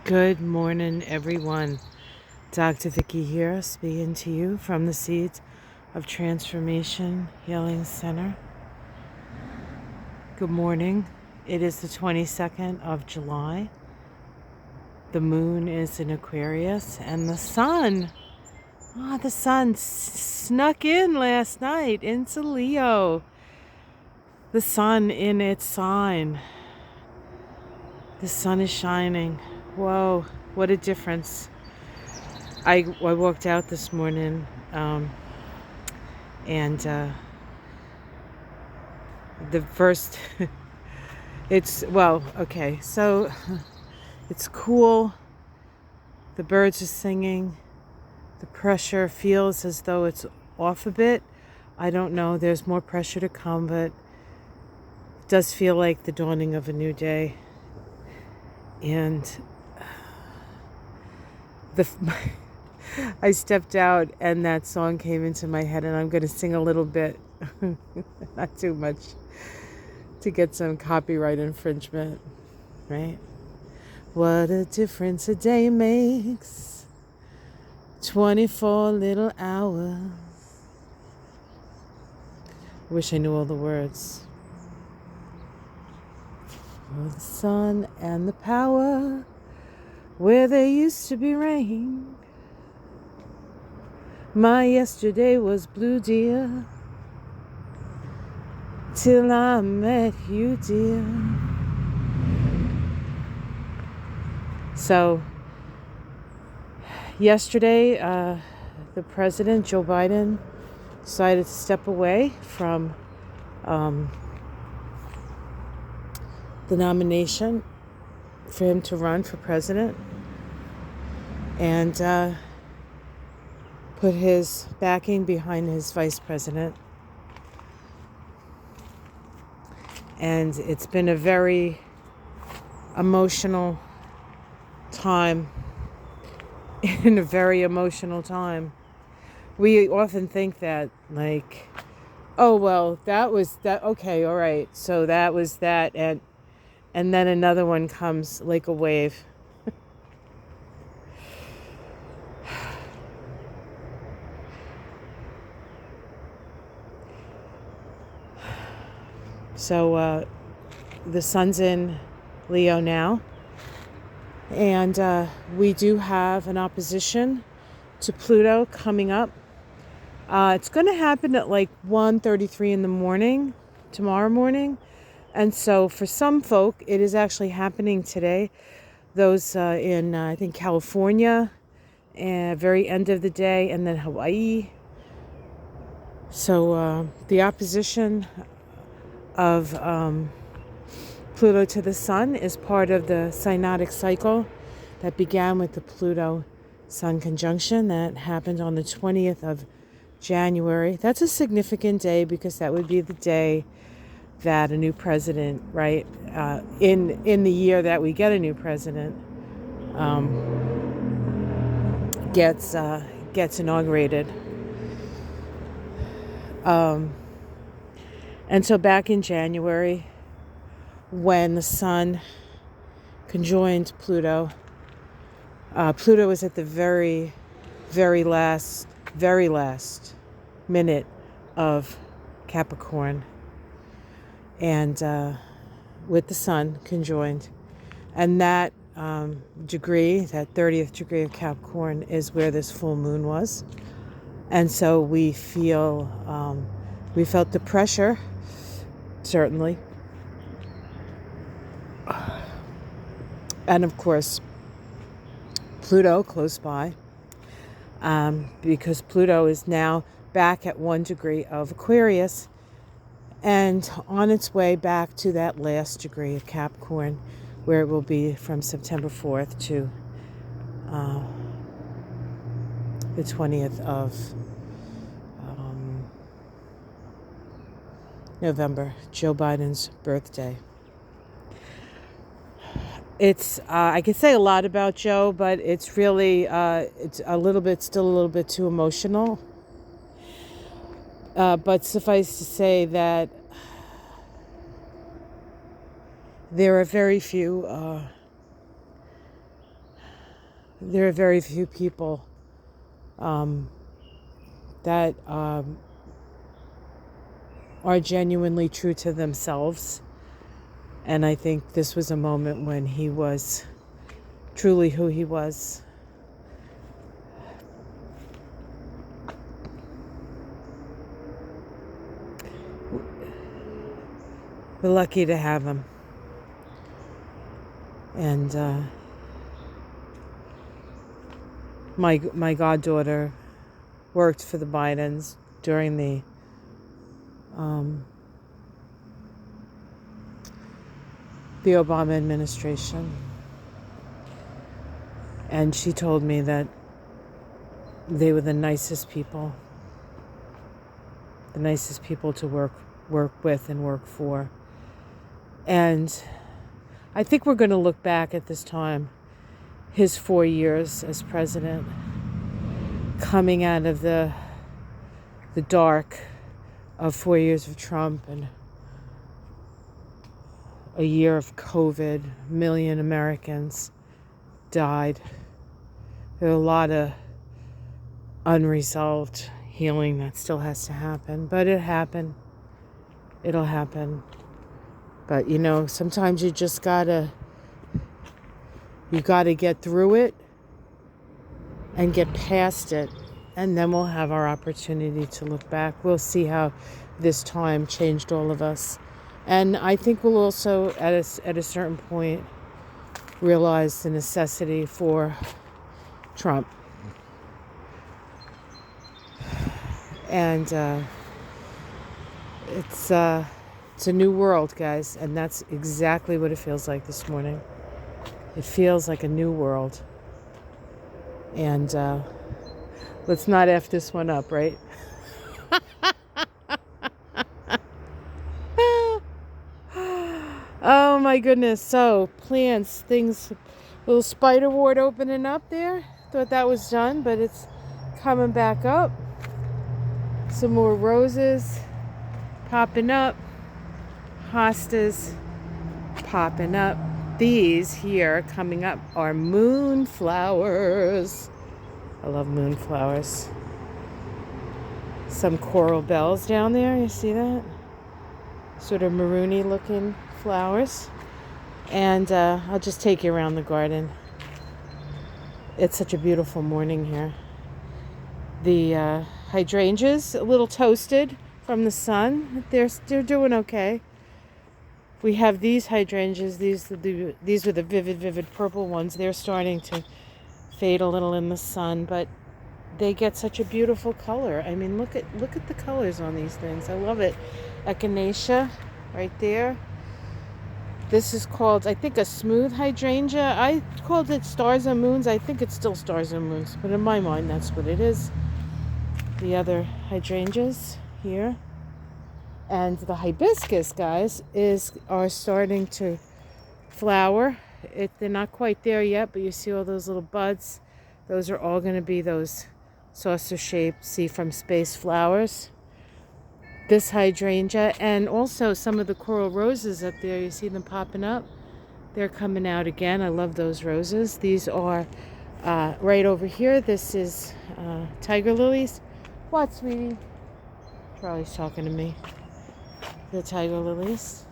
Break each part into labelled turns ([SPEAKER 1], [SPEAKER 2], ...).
[SPEAKER 1] Good morning, everyone. Dr. Vicky here, speaking to you from the Seeds of Transformation Healing Center. Good morning. It is the 22nd of July. The moon is in Aquarius, and the sun snuck in last night into Leo. The sun in its sign. The sun is shining. Whoa, what a difference. I walked out this morning and the first so it's cool. The birds are singing. The pressure feels as though it's off a bit. I don't know, there's more pressure to come, but it does feel like the dawning of a new day. And I stepped out and that song came into my head, and I'm going to sing a little bit, not too much, to get some copyright infringement, right? What a difference a day makes, 24 little hours. I wish I knew all the words. For the sun and the power, where there used to be rain. My yesterday was blue, dear, till I met you, dear. So, yesterday, the president, Joe Biden, decided to step away from the nomination for him to run for president, and put his backing behind his vice president. And it's been a very emotional time. In a very emotional time. We often think that, like, oh, well, that was that. Okay, all right. So that was that. And then another one comes like a wave. So the sun's in Leo now. And we do have an opposition to Pluto coming up. It's going to happen at like 1:33 in the morning, tomorrow morning. And so for some folk, it is actually happening today. Those in, I think, California, very end of the day, and then Hawaii. So the opposition of Pluto to the sun is part of the synodic cycle that began with the Pluto-Sun conjunction that happened on the 20th of January. That's a significant day because that would be the day that a new president, right, in the year that we get a new president, gets inaugurated. And so back in January, when the sun conjoined Pluto, Pluto was at the very, very last minute of Capricorn, and with the sun conjoined. And that degree, that 30th degree of Capricorn, is where this full moon was. And so we felt the pressure, certainly. And of course, Pluto close by, because Pluto is now back at 1 degree of Aquarius and on its way back to that last degree of Capricorn, where it will be from September 4th to the 20th of November, Joe Biden's birthday. It's I can say a lot about Joe, but it's really it's still a little bit too emotional. But suffice to say that there are very few there are very few people that are genuinely true to themselves. And I think this was a moment when he was truly who he was. We're lucky to have him. And my goddaughter worked for the Bidens during the Obama administration. And she told me that they were the nicest people to work with and work for. And I think we're going to look back at this time, his 4 years as president, coming out of the dark of 4 years of Trump and a year of COVID. A million Americans died. There are a lot of unresolved healing that still has to happen, but it happened. It'll happen. But sometimes you gotta get through it and get past it, and then we'll have our opportunity to look back. We'll see how this time changed all of us. And I think we'll also, at a certain point, realize the necessity for Trump. And it's a new world, guys, and that's exactly what it feels like this morning. It feels like a new world. And let's not F this one up, right? Oh my goodness. So, plants, things, little spider wart opening up there. Thought that was done, but it's coming back up. Some more roses popping up. Hostas popping up. These here coming up are moonflowers. I love moonflowers. Some coral bells down there. You see that? Sort of maroony looking flowers. And I'll just take you around the garden. It's such a beautiful morning here. The hydrangeas, a little toasted from the sun. They're doing okay. We have these hydrangeas. These are the vivid purple ones. They're starting to fade a little in the sun, but they get such a beautiful color. I mean, look at the colors on these things. I love it. Echinacea right there. This is called, I think, a smooth hydrangea. I called it stars and moons. I think it's still stars and moons, but in my mind, that's what it is. The other hydrangeas here. And the hibiscus, guys, are starting to flower. They're not quite there yet, but you see all those little buds. Those are all going to be those saucer-shaped see from space flowers. This hydrangea, and also some of the coral roses up there. You see them popping up. They're coming out again. I love those roses. These are right over here. This is tiger lilies. What, sweetie? Charlie's talking to me. The tiger lilies.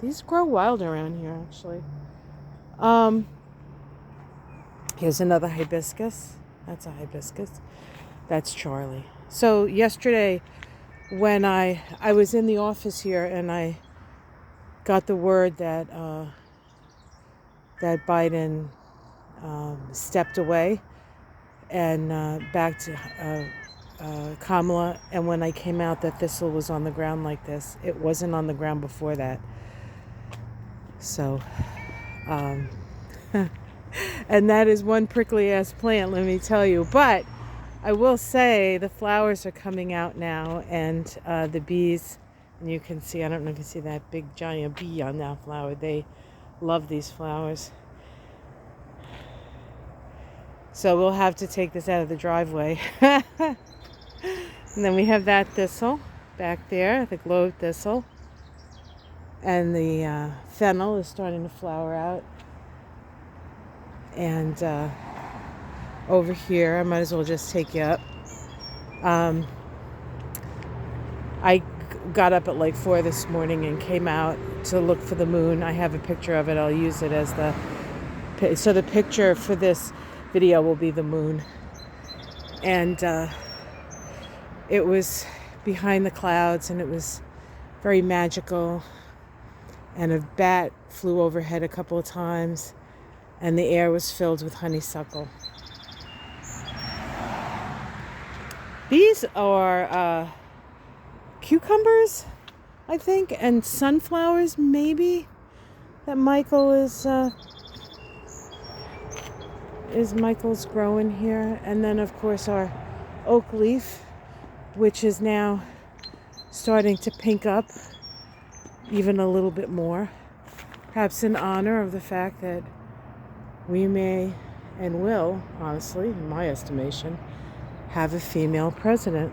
[SPEAKER 1] These grow wild around here, actually. Here's another hibiscus. That's a hibiscus. That's Charlie. So yesterday, when I was in the office here and I got the word that that Biden stepped away and back to Kamala, and when I came out, that thistle was on the ground like this. It wasn't on the ground before that. So, and that is one prickly ass plant, let me tell you. But I will say the flowers are coming out now, and the bees, and you can see, I don't know if you see that big giant bee on that flower. They love these flowers. So we'll have to take this out of the driveway. And then we have that thistle back there, the globe thistle. And the fennel is starting to flower out. And over here. I might as well just take you up. I got up at like 4 this morning and came out to look for the moon. I have a picture of it. I'll use it as so the picture for this video will be the moon. And it was behind the clouds, and it was very magical. And a bat flew overhead a couple of times, and the air was filled with honeysuckle. These are cucumbers, I think, and sunflowers, maybe, that Michael's growing here. And then, of course, our oak leaf, which is now starting to pink up even a little bit more, perhaps in honor of the fact that we may and will, honestly, in my estimation, have a female president.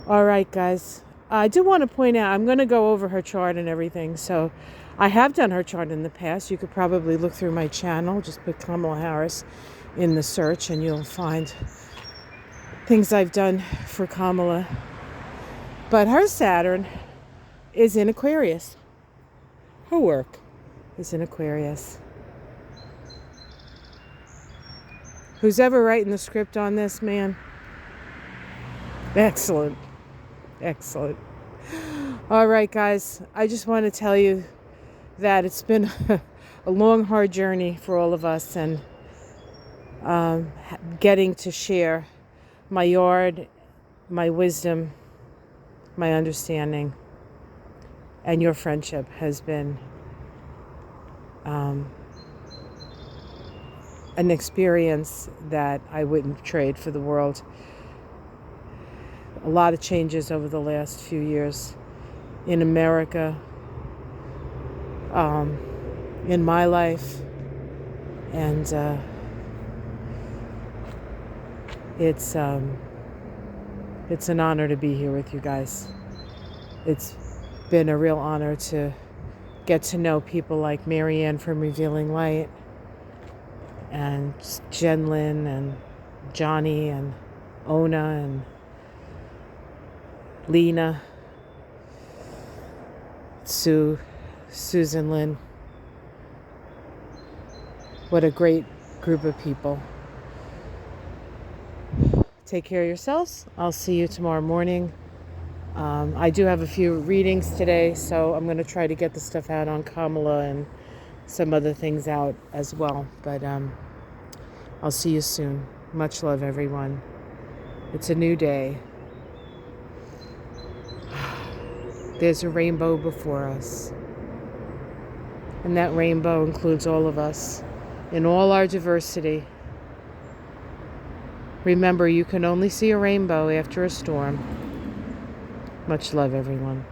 [SPEAKER 1] All right, guys. I do want to point out, I'm going to go over her chart and everything. So I have done her chart in the past. You could probably look through my channel. Just put Kamala Harris in the search and you'll find things I've done for Kamala. But her Saturn is in Aquarius. Her work is in Aquarius. Who's ever writing the script on this, man? Excellent. Excellent. All right, guys. I just want to tell you that it's been a long, hard journey for all of us, and getting to share my yard, my wisdom, my understanding, and your friendship has been an experience that I wouldn't trade for the world. A lot of changes over the last few years in America, in my life, and it's an honor to be here with you guys. It's been a real honor to get to know people like Marianne from Revealing Light, and Jen Lynn, and Johnny, and Ona, and Lena, Susan Lynn. What a great group of people. Take care of yourselves. I'll see you tomorrow morning. I do have a few readings today, so I'm going to try to get the stuff out on Kamala and some other things out as well. But I'll see you soon. Much love, everyone. It's a new day. There's a rainbow before us. And that rainbow includes all of us in all our diversity. Remember, you can only see a rainbow after a storm. Much love, everyone.